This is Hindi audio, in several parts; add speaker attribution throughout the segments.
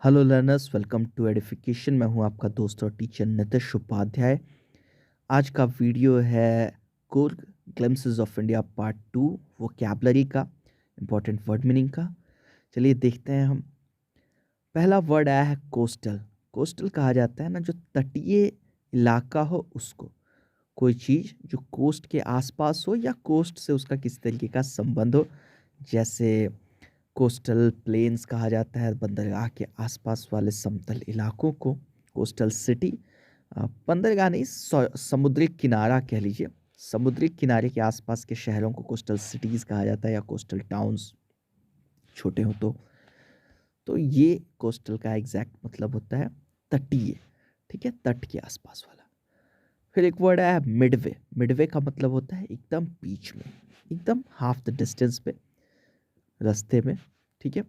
Speaker 1: Hello learners, welcome to Edification. मैं हूं आपका दोस्त और टीचर नितिश उपाध्याय। आज का वीडियो है Coorg glimpses of India part 2 vocabulary का, इंपॉर्टेंट वर्ड मीनिंग का। चलिए देखते हैं हम। पहला वर्ड आया है कोस्टल। कोस्टल कहा जाता है ना जो तटीय इलाका हो उसको, कोई चीज़ जो कोस्ट के आसपास हो या कोस्ट से उसका किसी तरीके का संबंध हो। जैसे कोस्टल प्लेन्स कहा जाता है बंदरगाह के आसपास वाले समतल इलाकों को। कोस्टल सिटी, बंदरगाह नहीं, समुद्री किनारा कह लीजिए। समुद्री किनारे के आसपास के शहरों को कोस्टल सिटीज़ कहा जाता है या कोस्टल टाउन्स छोटे हो तो ये कोस्टल का एग्जैक्ट मतलब होता है तटीय। ठीक है, तट के आसपास वाला। फिर एक वर्ड है मिडवे। मिडवे का मतलब होता है एकदम बीच में, एकदम हाफ द डिस्टेंस पे, रास्ते में। ठीक है।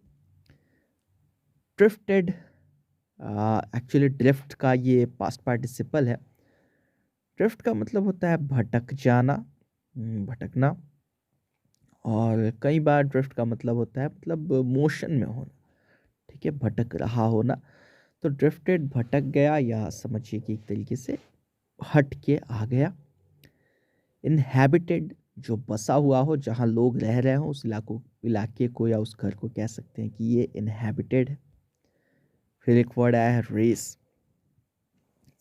Speaker 1: ड्रिफ्टेड, एक्चुअली ड्रिफ्ट का ये पास्ट पार्टिसिपल है। ड्रिफ्ट का मतलब होता है भटक जाना, भटकना। और कई बार ड्रिफ्ट का मतलब होता है मतलब मोशन में होना। ठीक है, भटक रहा होना। तो ड्रिफ्टेड भटक गया, या समझिए कि एक तरीके से हट के आ गया। इनहैबिटेड, जो बसा हुआ हो, जहाँ लोग रह रहे हो, उस इलाके को या उस घर को कह सकते हैं कि ये इनहैबिटेड है। फिर एक वर्ड आया है रेस।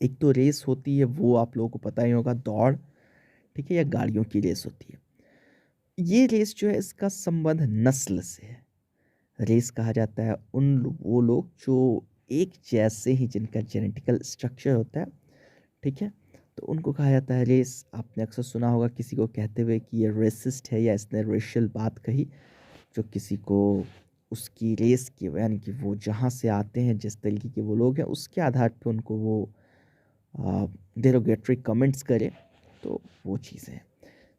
Speaker 1: एक तो रेस होती है, वो आप लोगों को पता ही होगा, दौड़। ठीक है, या गाड़ियों की रेस होती है। ये रेस जो है इसका संबंध नस्ल से है। रेस कहा जाता है वो लोग जो एक जैसे ही, जिनका जेनेटिकल स्ट्रक्चर होता है। ठीक है, तो उनको कहा जाता है रेस। आपने अक्सर सुना होगा किसी को कहते हुए कि ये रेसिस्ट है या इसने रेशियल बात कही, जो किसी को उसकी रेस की, यानी कि वो जहाँ से आते हैं, जिस तरीके के वो लोग हैं, उसके आधार पे उनको वो डेरोगेटरी कमेंट्स करे, तो वो चीज़ें हैं।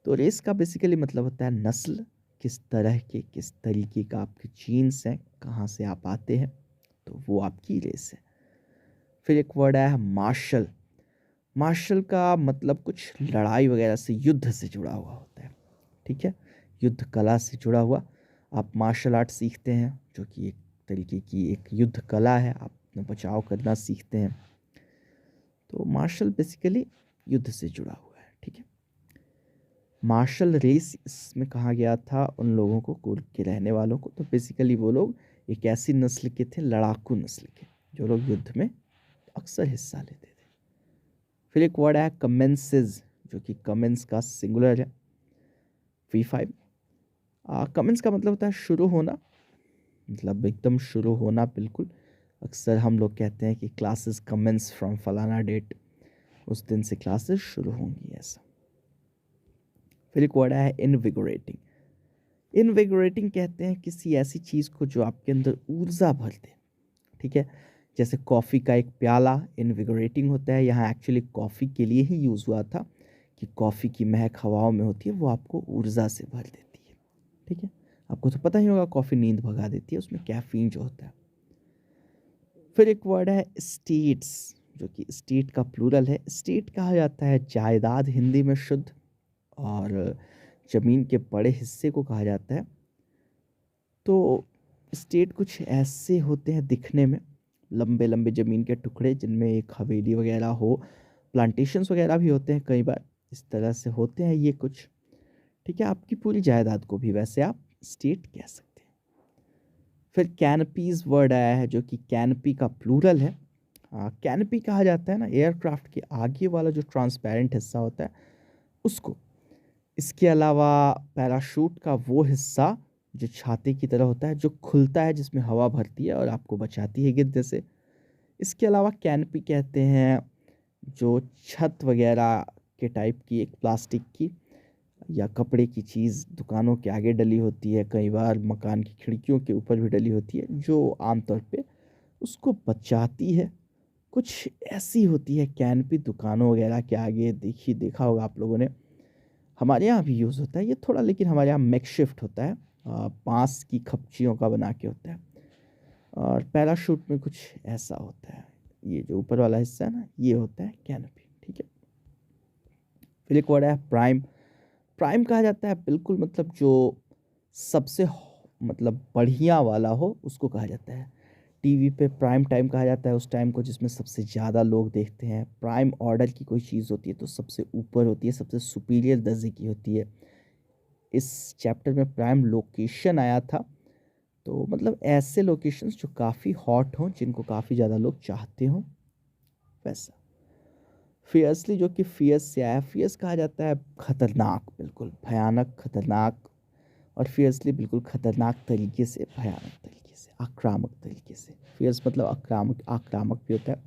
Speaker 1: तो रेस का बेसिकली मतलब होता है नस्ल, किस तरह के, किस तरीके का आपके जीन्स हैं, कहाँ से आप आते हैं, तो वो आपकी रेस है। फिर एक वर्ड आया है मार्शल। मार्शल का मतलब कुछ लड़ाई वगैरह से, युद्ध से जुड़ा हुआ होता है। ठीक है, युद्ध कला से जुड़ा हुआ। आप मार्शल आर्ट सीखते हैं, जो कि एक तरीके की एक युद्ध कला है, आप अपना बचाव करना सीखते हैं। तो मार्शल बेसिकली युद्ध से जुड़ा हुआ है। ठीक है। मार्शल रेस इसमें कहा गया था उन लोगों को, कुर्ग के रहने वालों को। तो बेसिकली वो लोग एक ऐसी नस्ल के थे, लड़ाकू नस्ल के, जो लोग युद्ध में अक्सर हिस्सा लेते थे। फिर एक वर्ड है कमेंसेस, जो कि कमेंस का सिंगुलर है, V5। कमेंस का मतलब होता है शुरू होना, मतलब एकदम शुरू होना, बिल्कुल। अक्सर हम लोग कहते हैं कि क्लासेस कमेंस फ्रॉम फलाना डेट, उस दिन से क्लासेस शुरू होंगी, ऐसा। फिर एक वर्ड है इनविगोरेटिंग। इनविगोरेटिंग कहते हैं किसी ऐसी चीज़ को जो आपके अंदर ऊर्जा भर दे। ठीक है, जैसे कॉफ़ी का एक प्याला इनविगोरेटिंग होता है। यहाँ एक्चुअली कॉफ़ी के लिए ही यूज़ हुआ था कि कॉफ़ी की महक हवाओं में होती है, वो आपको ऊर्जा से भर देती है। ठीक है, आपको तो पता ही होगा कॉफ़ी नींद भगा देती है, उसमें कैफीन जो होता है। फिर एक वर्ड है स्टेट्स, जो कि स्टेट का प्लूरल है। स्टेट कहा जाता है जायदाद, हिंदी में शुद्ध, और ज़मीन के बड़े हिस्से को कहा जाता है। तो स्टेट कुछ ऐसे होते हैं दिखने में, लंबे लंबे ज़मीन के टुकड़े जिनमें एक हवेली वगैरह हो, प्लांटेशंस वगैरह भी होते हैं कई बार, इस तरह से होते हैं ये कुछ। ठीक है, आपकी पूरी जायदाद को भी वैसे आप स्टेट कह सकते हैं। फिर कैनपीज वर्ड आया है, जो कि कैनपी का प्लूरल है। कैनपी कहा जाता है ना एयरक्राफ्ट के आगे वाला जो ट्रांसपेरेंट हिस्सा होता है, उसको। इसके अलावा पैराशूट का वो हिस्सा जो छाते की तरह होता है, जो खुलता है, जिसमें हवा भरती है और आपको बचाती है गिरने से। इसके अलावा कैनपी कहते हैं जो छत वगैरह के टाइप की एक प्लास्टिक की या कपड़े की चीज़ दुकानों के आगे डली होती है, कई बार मकान की खिड़कियों के ऊपर भी डली होती है, जो आमतौर पे उसको बचाती है। कुछ ऐसी होती है कैनपी दुकानों वगैरह के आगे, देखा होगा आप लोगों ने। हमारे यहाँ भी यूज़ होता है ये थोड़ा, लेकिन हमारे यहाँ मेकशिफ्ट होता है, बांस की खपचियों का बना के होता है। और पैराशूट में कुछ ऐसा होता है, ये जो ऊपर वाला हिस्सा है ना, ये होता है कैनोपी। ठीक है। फिर एक वर्ड है प्राइम। प्राइम कहा जाता है बिल्कुल, मतलब जो सबसे मतलब बढ़िया वाला हो, उसको कहा जाता है। टीवी पे प्राइम टाइम कहा जाता है उस टाइम को जिसमें सबसे ज़्यादा लोग देखते हैं। प्राइम ऑर्डर की कोई चीज़ होती है तो सबसे ऊपर होती है, सबसे सुपीरियर दर्जे की होती है। इस चैप्टर में प्राइम लोकेशन आया था, तो मतलब ऐसे लोकेशंस जो काफ़ी हॉट हों, जिनको काफ़ी ज़्यादा लोग चाहते हों, वैसा। फियर्सली जो कि फियर्स से आया, फियर्स कहा जाता है खतरनाक, बिल्कुल भयानक, खतरनाक। और फियर्सली बिल्कुल खतरनाक तरीके से, भयानक तरीके से, आक्रामक तरीके से। फियर्स मतलब आक्रामक, आक्रामक भी होता है।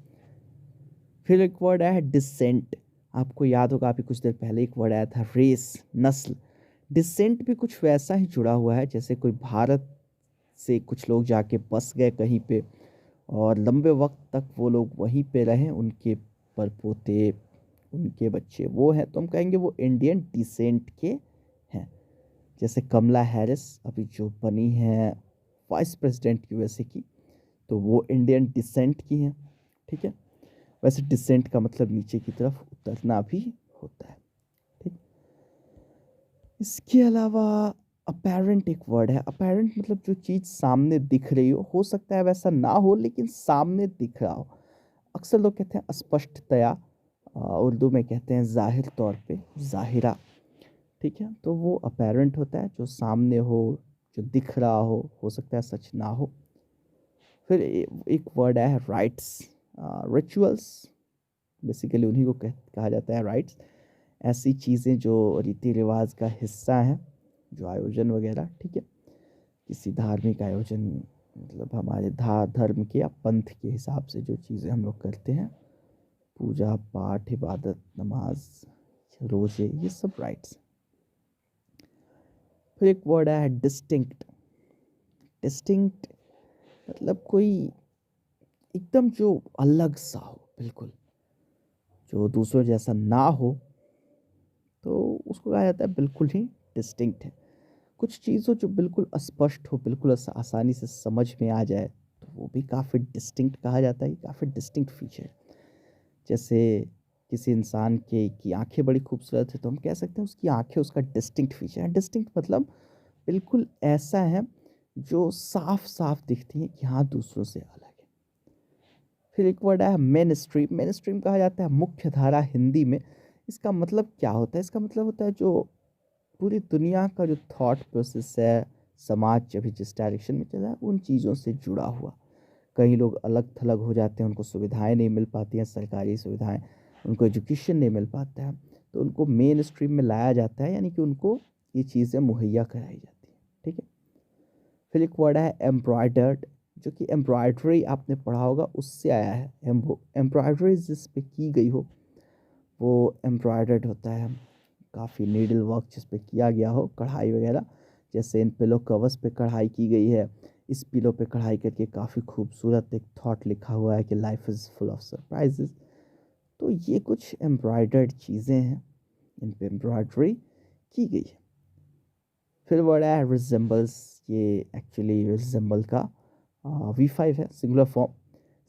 Speaker 1: फिर एक वर्ड आया है डिसेंट। आपको याद होगा अभी कुछ देर पहले एक वर्ड आया था रेस, नस्ल। डिसेंट भी कुछ वैसा ही जुड़ा हुआ है, जैसे कोई भारत से कुछ लोग जाके बस गए कहीं पे और लंबे वक्त तक वो लोग वहीं पे रहे, उनके परपोते, उनके बच्चे वो हैं, तो हम कहेंगे वो इंडियन डिसेंट के हैं। जैसे कमला हैरिस अभी जो बनी है वाइस प्रेसिडेंट यूएसए की, तो वो इंडियन डिसेंट की हैं। ठीक है, वैसे डिसेंट का मतलब नीचे की तरफ उतरना भी होता है। ठीक, इसके अलावा अपेरेंट एक वर्ड है। अपेरेंट मतलब जो चीज़ सामने दिख रही हो सकता है वैसा ना हो लेकिन सामने दिख रहा हो। अक्सर लोग कहते हैं स्पष्टतया, उर्दू में कहते हैं जाहिर तौर पे, ज़ाहिरा। ठीक है, तो वो अपेरेंट होता है जो सामने हो, जो दिख रहा हो सकता है सच ना हो। फिर एक वर्ड है राइट्स, रिचुअल्स, बेसिकली उन्हीं को कहा जाता है राइट्स। ऐसी चीज़ें जो रीति रिवाज का हिस्सा हैं, जो आयोजन वगैरह, ठीक है, किसी धार्मिक आयोजन, मतलब हमारे धर्म के या पंथ के हिसाब से जो चीज़ें हम लोग करते हैं, पूजा पाठ, इबादत, नमाज, रोजे, ये सब राइट्स। फिर एक वर्ड है डिस्टिंक्ट। डिस्टिंक्ट मतलब कोई एकदम जो अलग सा हो, बिल्कुल जो दूसरों जैसा ना हो, तो उसको कहा जाता है बिल्कुल ही डिस्टिंक्ट है। कुछ चीज़ हो जो बिल्कुल अस्पष्ट हो, बिल्कुल आसानी से समझ में आ जाए, तो वो भी काफ़ी डिस्टिंक्ट कहा जाता है, काफ़ी डिस्टिंक्ट फीचर। जैसे किसी इंसान के की आंखें बड़ी खूबसूरत है तो हम कह सकते हैं उसकी आंखें उसका डिस्टिंक्ट फीचर है। डिस्टिंक्ट मतलब बिल्कुल ऐसा है जो साफ साफ दिखती है कि हाँ दूसरों से अलग है। फिर एक वर्ड है मेन स्ट्रीम। मेन स्ट्रीम कहा जाता है मुख्य धारा हिंदी में। इसका मतलब क्या होता है? इसका मतलब होता है जो पूरी दुनिया का जो थॉट प्रोसेस है, समाज जब भी जिस डायरेक्शन में चल रहा है उन चीज़ों से जुड़ा हुआ। कई लोग अलग थलग हो जाते हैं, उनको सुविधाएं नहीं मिल पाती हैं, सरकारी सुविधाएं, उनको एजुकेशन नहीं मिल पाता है, तो उनको मेन स्ट्रीम में लाया जाता है, यानी कि उनको ये चीज़ें मुहैया कराई जाती हैं। ठीक है, फिर एक वर्ड है एम्ब्रॉयडर्ड, जो कि एम्ब्रॉयडरी आपने पढ़ा होगा उससे आया है। एम्ब्रॉयडरी जिस पे की गई हो वो एम्ब्रॉयडर्ड होता है। काफ़ी नीडल वर्क जिस पे किया गया हो, कढ़ाई वगैरह, जैसे इन पिलो कवर्स पे कढ़ाई की गई है, इस पिलो पे कढ़ाई करके काफ़ी खूबसूरत एक थॉट लिखा हुआ है कि life is full of surprises. तो ये कुछ एम्ब्रॉयडर्ड चीज़ें हैं, इन पे एम्ब्रॉयडरी की गई है। फिर वर्ड है रिजेंबल्स। ये एक्चुअली रिजेंबल का V5 है, सिंगुलर फॉर्म।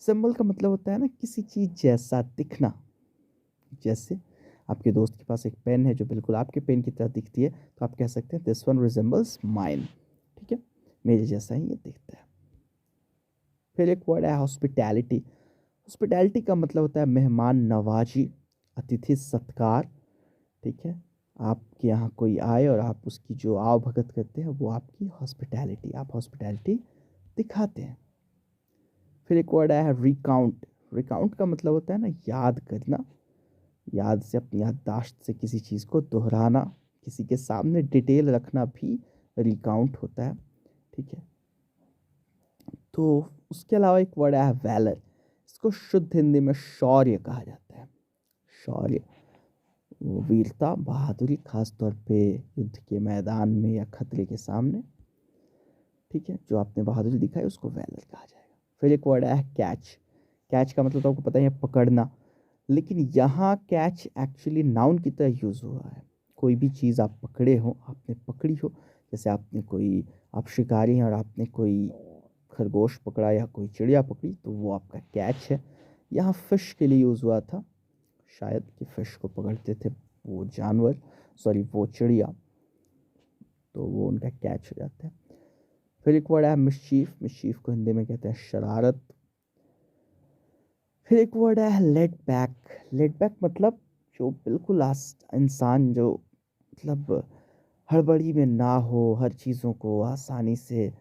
Speaker 1: सिंबल का मतलब होता है ना किसी चीज़ जैसा दिखना। जैसे आपके दोस्त के पास एक पेन है जो बिल्कुल आपके पेन की तरह दिखती है, तो आप कह सकते हैं दिस वन रिजेंबल्स माइन। ठीक है, मेरे जैसा ही ये दिखता है। फिर एक वर्ड है हॉस्पिटैलिटी। हॉस्पिटैलिटी का मतलब होता है मेहमान नवाजी, अतिथि सत्कार। ठीक है, आपके यहाँ कोई आए और आप उसकी जो आव भगत करते हैं वो आपकी हॉस्पिटैलिटी, आप हॉस्पिटैलिटी दिखाते हैं। फिर एक वर्ड आया है रिकाउंट। रिकाउंट का मतलब होता है ना याद करना, याद से, अपनी याददाश्त से किसी चीज़ को दोहराना, किसी के सामने डिटेल रखना भी रिकाउंट होता है। ठीक है, तो उसके अलावा एक वर्ड है वैलर। इसको शुद्ध हिंदी में शौर्य कहा जाता है। शौर्य, वो वीरता, बहादुरी, खास तौर पे युद्ध के मैदान में या खतरे के सामने। ठीक है, जो आपने बहादुरी दिखाई उसको वैलर कहा जाएगा। फिर एक वर्ड है कैच। कैच का मतलब तो आपको पता ही है, पकड़ना, लेकिन यहाँ कैच एक्चुअली नाउन की तरह यूज़ हुआ है। कोई भी चीज़ आप पकड़े हो, आपने पकड़ी हो, जैसे आपने कोई, आप शिकारी हैं और आपने कोई खरगोश पकड़ा या कोई चिड़िया पकड़ी, तो वो आपका कैच है। यहाँ फिश के लिए यूज़ हुआ था, शायद कि फिश को पकड़ते थे वो जानवर, सॉरी वो चिड़िया, तो वो उनका कैच हो जाता है। फिर एक वर्ड है मिस्चीफ, मिस्चीफ को हिंदी में कहते हैं शरारत। फिर एक वर्ड है लेट बैक, लेट बैक मतलब जो बिल्कुल इंसान जो मतलब हड़बड़ी में ना हो, हर चीज़ों को आसानी से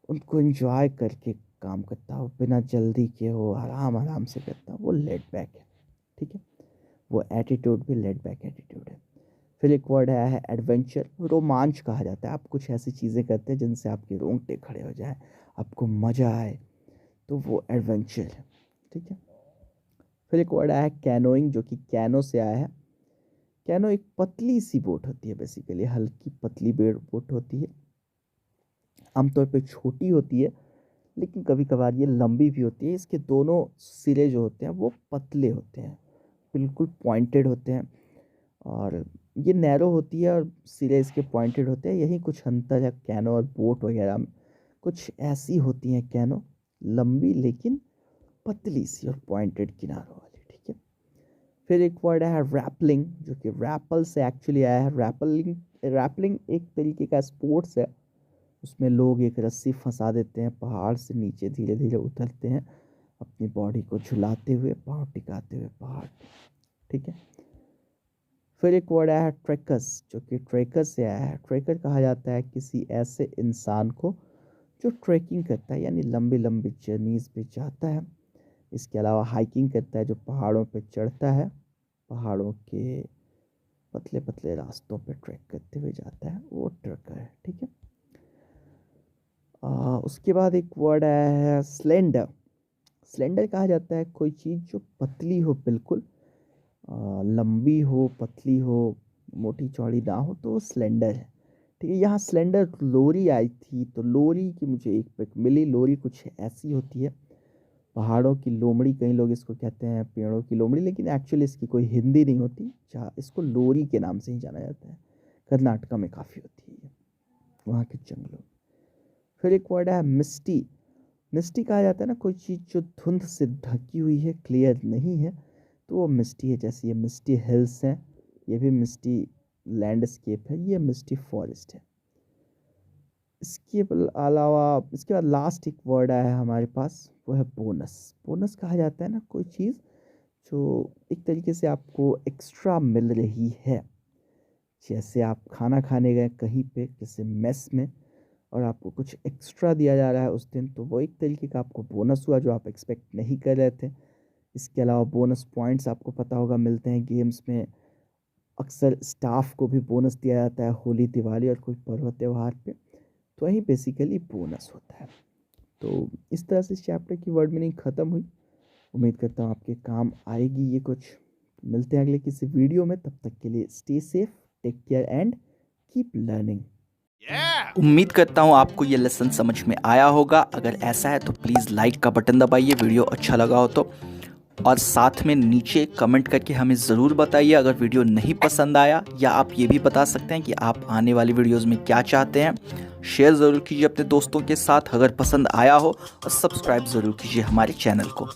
Speaker 1: उनको एंजॉय करके काम करता हो, बिना जल्दी के हो, आराम आराम से करता हो, वो लेट बैक है। ठीक है, वो एटीट्यूड भी लेट बैक एटीट्यूड है। फिर एक वर्ड आया है एडवेंचर, रोमांच कहा जाता है। आप कुछ ऐसी चीज़ें करते हैं जिनसे आपके रोंगटे खड़े हो जाए, आपको मज़ा आए, तो वो एडवेंचर है। ठीक है, फिर एक वर्ड आया है कैनोइंग, जो कि कैनो से आया है। कैनो एक पतली सी बोट होती है, बेसिकली हल्की पतली बोट होती है, आमतौर पे छोटी होती है, लेकिन कभी कभार ये लंबी भी होती है। इसके दोनों सिरे जो होते हैं वो पतले होते हैं, बिल्कुल पॉइंटेड होते हैं, और ये नैरो होती है और सिरे इसके पॉइंटेड होते हैं। यही कुछ अंतर है कैनो और बोट वगैरह में। कुछ ऐसी होती हैं कैनो, लंबी लेकिन पतली सी और पॉइंटेड किनारों वाली। ठीक है, फिर एक वर्ड है रैपलिंग, जो कि रैपल से एक्चुअली आया है। रैपलिंग, रैपलिंग एक तरीके का स्पोर्ट्स है। उसमें लोग एक रस्सी फंसा देते हैं, पहाड़ से नीचे धीरे धीरे उतरते हैं, अपनी बॉडी को झुलाते हुए, पाँव टिकाते हुए पहाड़ पे। ठीक है, फिर एक वर्ड आया है ट्रैकर्स, जो कि ट्रैकर से आया है। ट्रैकर कहा जाता है किसी ऐसे इंसान को जो ट्रैकिंग करता है, यानी लंबी लंबी जर्नीज पे जाता है। इसके अलावा हाइकिंग करता है, जो पहाड़ों पे चढ़ता है, पहाड़ों के पतले पतले रास्तों पे ट्रैक करते हुए जाता है, वो ट्रैकर है। ठीक है, उसके बाद एक वर्ड आया है स्लेंडर। स्लेंडर कहा जाता है कोई चीज़ जो पतली हो, बिल्कुल लंबी हो, पतली हो, मोटी चौड़ी ना हो, तो वो स्लेंडर है। ठीक है, यहाँ स्लेंडर लोरी आई थी, तो लोरी की मुझे एक पिक मिली। लोरी कुछ ऐसी होती है, पहाड़ों की लोमड़ी, कई लोग इसको कहते हैं पेड़ों की लोमड़ी, लेकिन एक्चुअली इसकी कोई हिंदी नहीं होती, जहाँ इसको लोरी के नाम से ही जाना जाता है। कर्नाटका में काफ़ी होती है वहाँ के जंगलों। फिर एक वर्ड है मिस्टी। मिस्टी कहा जाता है ना कोई चीज़ जो धुंध से ढकी हुई है, क्लियर नहीं है, तो वो मिस्टी है। जैसे ये मिस्टी हिल्स हैं, ये भी मिस्टी लैंडस्केप है, ये मिस्टी फॉरेस्ट है। इसके अलावा इसके बाद लास्ट एक वर्ड आया है हमारे पास, वो है बोनस। बोनस कहा जाता है ना कोई चीज़ जो एक तरीके से आपको एक्स्ट्रा मिल रही है। जैसे आप खाना खाने गए कहीं पे किसी मेस में, और आपको कुछ एक्स्ट्रा दिया जा रहा है उस दिन, तो वो एक तरीके का आपको बोनस हुआ जो आप एक्सपेक्ट नहीं कर रहे थे। इसके अलावा बोनस पॉइंट्स आपको पता होगा मिलते हैं गेम्स में। अक्सर स्टाफ को भी बोनस दिया जाता है होली, दिवाली और कोई पर्व त्यौहार पे, तो वही बेसिकली बोनस होता है। तो इस तरह से इस चैप्टर की वर्ड मीनिंग ख़त्म हुई। उम्मीद करता हूँ आपके काम आएगी ये कुछ। मिलते हैं अगले किसी वीडियो में, तब तक के लिए stay safe, take care and keep learning.
Speaker 2: उम्मीद करता हूँ आपको ये लेसन समझ में आया होगा। अगर ऐसा है तो प्लीज़ लाइक का बटन दबाइए, वीडियो अच्छा लगा हो तो, और साथ में नीचे कमेंट करके हमें ज़रूर बताइए अगर वीडियो नहीं पसंद आया, या आप ये भी बता सकते हैं कि आप आने वाली वीडियोस में क्या चाहते हैं। शेयर ज़रूर कीजिए अपने दोस्तों के साथ अगर पसंद आया हो, और सब्सक्राइब ज़रूर कीजिए हमारे चैनल को।